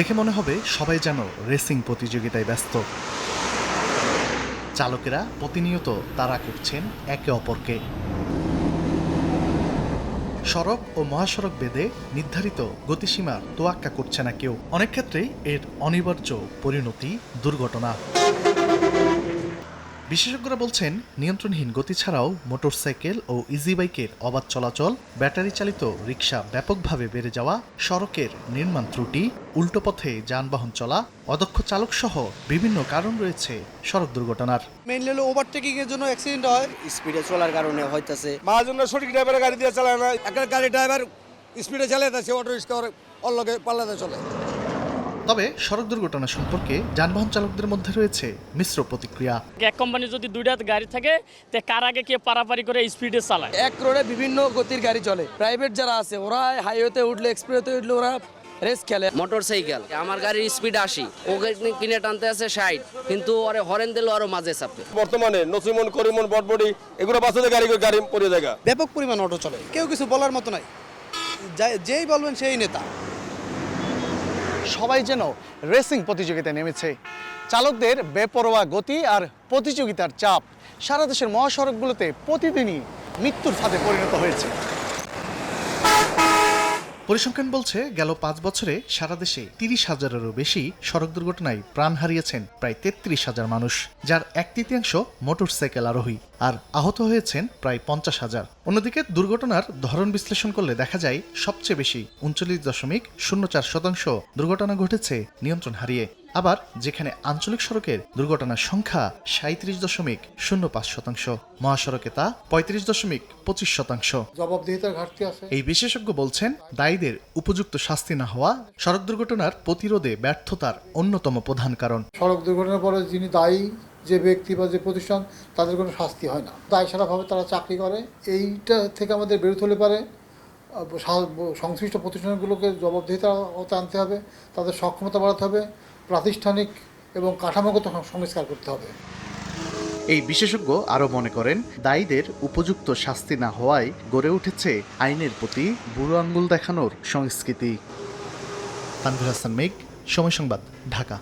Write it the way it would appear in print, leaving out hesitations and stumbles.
দেখে মনে হবে সবাই যেন রেসিং প্রতিযোগিতায় ব্যস্ত। চালকেরা প্রতিনিয়ত তাড়া করছেন একে অপরকে। সড়ক ও মহাসড়ক বেঁধে নির্ধারিত গতিসীমার তোয়াক্কা করছে না কেউ। অনেক ক্ষেত্রেই এর অনিবার্য পরিণতি দুর্ঘটনা। বিশেষজ্ঞরা বলছেন, নিয়ন্ত্রণহীন গতি ছাড়াও মোটরসাইকেল ও ইজি বাইকের অবাধ চলাচল, ব্যাটারি চালিত রিকশা ব্যাপকভাবে বেড়ে যাওয়া, সড়কের নির্মাণ ত্রুটি, উল্টো পথে যানবাহন চলা, অদক্ষ চালক সহ বিভিন্ন কারণ রয়েছে সড়ক দুর্ঘটনার। মেইনলি হলো ওভারটেকিং এর জন্য অ্যাক্সিডেন্ট হয়, স্পিডে চলার কারণে হইতাছে। মহাজনরা সঠিক ড্রাইভারের গাড়ি দিয়ে চালায় না। একটা গাড়ি ড্রাইভার স্পিডে চালিয়ে যাচ্ছে, অটো রিক্সা অল্লগে পাল্লাতে চলে। তবে সড়ক দুর্ঘটনা সম্পর্কে যানবাহন চালকদের মধ্যে রয়েছে মিশ্র প্রতিক্রিয়া। এক কোম্পানি যদি দুইটা গাড়ি থাকে তে কার আগে কে পারাপারি করে স্পিডে চালায়। এক রোডে বিভিন্ন গতির গাড়ি চলে। প্রাইভেট যারা আছে ওরা হাইওয়েতে উঠলে, এক্সপ্রেসওয়েতে উঠলে ওরা রেস খেলে। মোটরসাইকেল আমার গাড়ির স্পিড 80, ওকে কিনে টানতে আছে 60, কিন্তু ওরে হরেন দিলে আরো মাঝে চাপে। বর্তমানে নসিমন, করিমন, বটবডি এগুলো বাচ্চাদের গাড়ি পড়ে জায়গা। ব্যাপক পরিমাণ অটো চলে, কেউ কিছু বলার মতো নাই। যেই বলবেন সেই নেতা। সবাই যেন রেসিং প্রতিযোগিতায় নেমেছে। চালকদের বেপরোয়া গতি আর প্রতিযোগিতার চাপ সারা দেশের মহাসড়কগুলোতে প্রতিদিনই মৃত্যুর ফাঁদে পরিণত হয়েছে। পরিসংখ্যান বলছে, গেল 5 বছরে সারা দেশে 30,000-এরও বেশি সড়ক দুর্ঘটনায় প্রাণ হারিয়েছেন প্রায় 33,000 মানুষ, যার 1/3 মোটরসাইকেল আরোহী, আর আহত হয়েছেন প্রায় 50,000। অন্যদিকে দুর্ঘটনার ধরন বিশ্লেষণ করলে দেখা যায় সবচেয়ে বেশি 39.04% দুর্ঘটনা ঘটেছে নিয়ন্ত্রণ হারিয়ে। আবার যেখানে আঞ্চলিক সড়কের দুর্ঘটনার সংখ্যা 37.05%, মহাসড়কে তা 35.25%। জবাবদিহিতার ঘাটতি আছে। এই বিশেষজ্ঞ বলছেন, দায়ীদের উপযুক্ত শাস্তি না হওয়া সড়ক দুর্ঘটনার প্রতিরোধে ব্যর্থতার অন্যতম প্রধান কারণ। সড়ক দুর্ঘটনার পরে যিনি দায়ী, যে ব্যক্তি বা যে প্রতিষ্ঠান, তাদের কোনো শাস্তি হয় না। দায়সারাভাবে তারা চাকরি করে। এইটা থেকে আমাদের বেরোতে হলে পারে সংশ্লিষ্ট প্রতিষ্ঠানগুলোকে জবাবদিহিতার আওতায় আনতে হবে, তাদের সক্ষমতা বাড়াতে হবে, প্রাতিষ্ঠানিক এবং কাঠামোগত সংস্কার করতে হবে। এই বিশেষজ্ঞ আরও মনে করেন, দায়ীদের উপযুক্ত শাস্তি না হওয়ায় গড়ে উঠেছে আইনের প্রতি বুড়ো আঙ্গুল দেখানোর সংস্কৃতি। তানভীর হাসান মেঘ, সময় সংবাদ, ঢাকা।